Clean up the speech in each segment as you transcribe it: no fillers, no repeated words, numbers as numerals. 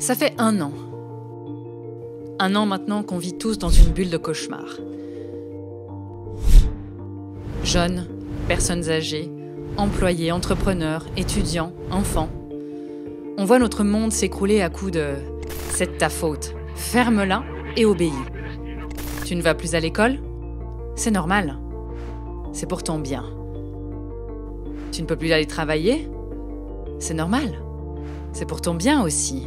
Ça fait 1 an. 1 an maintenant qu'on vit tous dans une bulle de cauchemar. Jeunes, personnes âgées, employés, entrepreneurs, étudiants, enfants. On voit notre monde s'écrouler à coups de « c'est de ta faute, ferme-la et obéis ». Tu ne vas plus à l'école? C'est normal. C'est pour ton bien. Tu ne peux plus aller travailler? C'est normal. C'est pour ton bien aussi.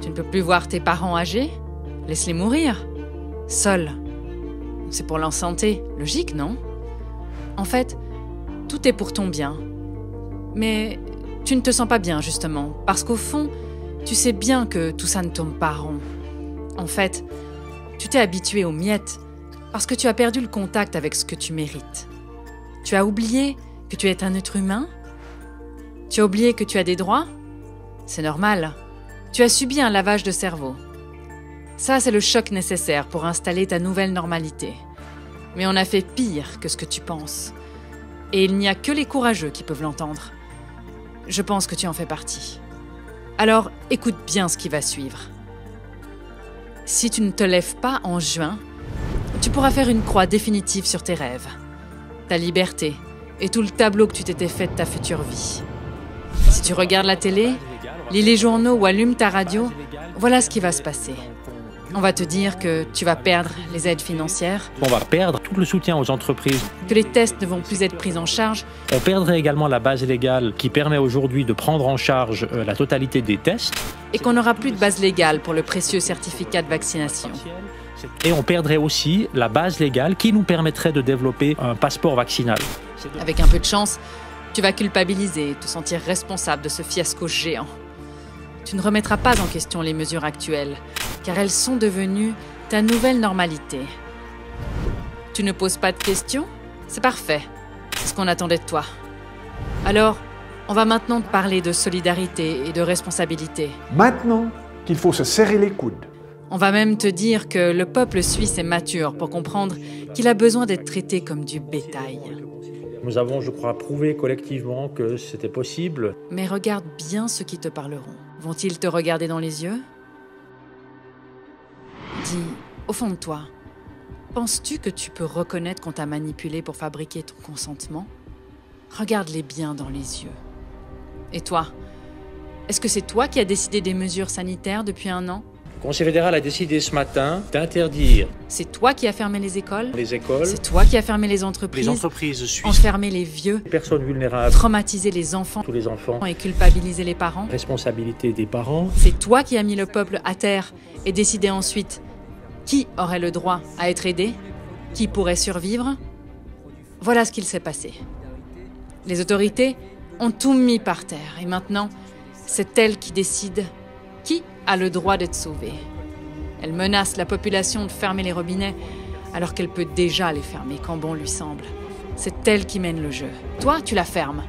Tu ne peux plus voir tes parents âgés? Laisse-les mourir. Seuls. C'est pour leur santé. Logique, non? En fait, tout est pour ton bien. Mais tu ne te sens pas bien, justement, parce qu'au fond, tu sais bien que tout ça ne tourne pas rond. En fait, tu t'es habitué aux miettes parce que tu as perdu le contact avec ce que tu mérites. Tu as oublié que tu es un être humain? Tu as oublié que tu as des droits? C'est normal. Tu as subi un lavage de cerveau. Ça, c'est le choc nécessaire pour installer ta nouvelle normalité. Mais on a fait pire que ce que tu penses. Et il n'y a que les courageux qui peuvent l'entendre. Je pense que tu en fais partie. Alors, écoute bien ce qui va suivre. Si tu ne te lèves pas en juin, tu pourras faire une croix définitive sur tes rêves, ta liberté et tout le tableau que tu t'étais fait de ta future vie. Si tu regardes la télé, lis les journaux ou allumes ta radio, voilà ce qui va se passer. On va te dire que tu vas perdre les aides financières. On va perdre tout le soutien aux entreprises. Que les tests ne vont plus être pris en charge. On perdrait également la base légale qui permet aujourd'hui de prendre en charge la totalité des tests. Et qu'on n'aura plus de base légale pour le précieux certificat de vaccination. Et on perdrait aussi la base légale qui nous permettrait de développer un passeport vaccinal. Avec un peu de chance, tu vas culpabiliser et te sentir responsable de ce fiasco géant. Tu ne remettras pas en question les mesures actuelles, car elles sont devenues ta nouvelle normalité. Tu ne poses pas de questions? C'est parfait. C'est ce qu'on attendait de toi. Alors, on va maintenant te parler de solidarité et de responsabilité. Maintenant qu'il faut se serrer les coudes. On va même te dire que le peuple suisse est mature pour comprendre qu'il a besoin d'être traité comme du bétail. Nous avons, je crois, prouvé collectivement que c'était possible. Mais regarde bien ceux qui te parleront. Vont-ils te regarder dans les yeux? Dis, au fond de toi, penses-tu que tu peux reconnaître qu'on t'a manipulé pour fabriquer ton consentement? Regarde-les bien dans les yeux. Et toi, est-ce que c'est toi qui as décidé des mesures sanitaires depuis 1 an? Le Conseil fédéral a décidé ce matin d'interdire C'est toi qui as fermé les écoles? C'est toi qui as fermé les entreprises suisses, enfermé les vieux, les personnes vulnérables, traumatisé les enfants, tous les enfants, et culpabilisé les parents? responsabilité des parents. C'est toi qui as mis le peuple à terre et décidé ensuite qui aurait le droit à être aidé, qui pourrait survivre. Voilà ce qu'il s'est passé. Les autorités ont tout mis par terre et maintenant, c'est elles qui décident qui a le droit d'être sauvé. Elle menace la population de fermer les robinets alors qu'elle peut déjà les fermer quand bon lui semble. C'est elle qui mène le jeu. Toi, tu la fermes.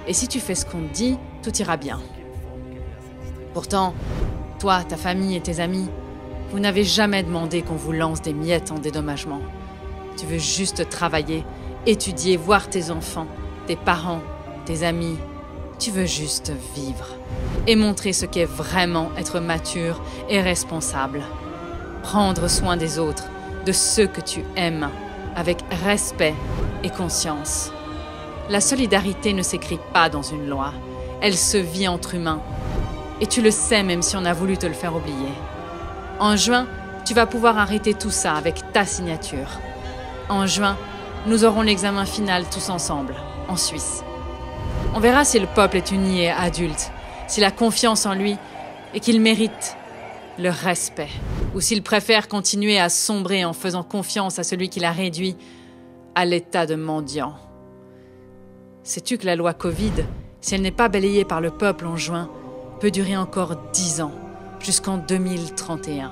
Et si tu fais ce qu'on te dit, tout ira bien. Pourtant, toi, ta famille et tes amis, vous n'avez jamais demandé qu'on vous lance des miettes en dédommagement. Tu veux juste travailler, étudier, voir tes enfants, tes parents, tes amis. Tu veux juste vivre et montrer ce qu'est vraiment être mature et responsable. Prendre soin des autres, de ceux que tu aimes, avec respect et conscience. La solidarité ne s'écrit pas dans une loi. Elle se vit entre humains. Et tu le sais même si on a voulu te le faire oublier. En juin, tu vas pouvoir arrêter tout ça avec ta signature. En juin, nous aurons l'examen final tous ensemble, en Suisse. On verra si le peuple est uni et adulte, s'il a confiance en lui et qu'il mérite le respect, ou s'il préfère continuer à sombrer en faisant confiance à celui qui l'a réduit à l'état de mendiant. Sais-tu que la loi Covid, si elle n'est pas balayée par le peuple en juin, peut durer encore 10 ans, jusqu'en 2031?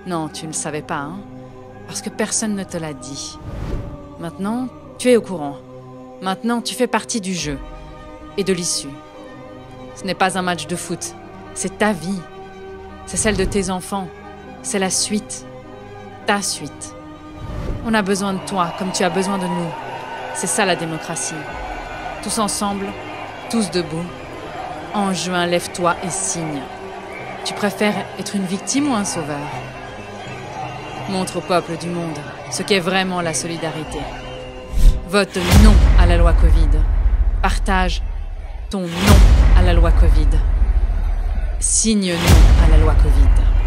Non, tu ne le savais pas, hein? Parce que personne ne te l'a dit. Maintenant, tu es au courant. Maintenant, tu fais partie du jeu et de l'issue. Ce n'est pas un match de foot, c'est ta vie. C'est celle de tes enfants. C'est la suite. Ta suite. On a besoin de toi comme tu as besoin de nous. C'est ça la démocratie. Tous ensemble, tous debout, En juin, lève-toi et signe. Tu préfères être une victime ou un sauveur? Montre au peuple du monde ce qu'est vraiment la solidarité. Vote non à la loi Covid. Partage ton non à la loi Covid. Signe non à la loi Covid.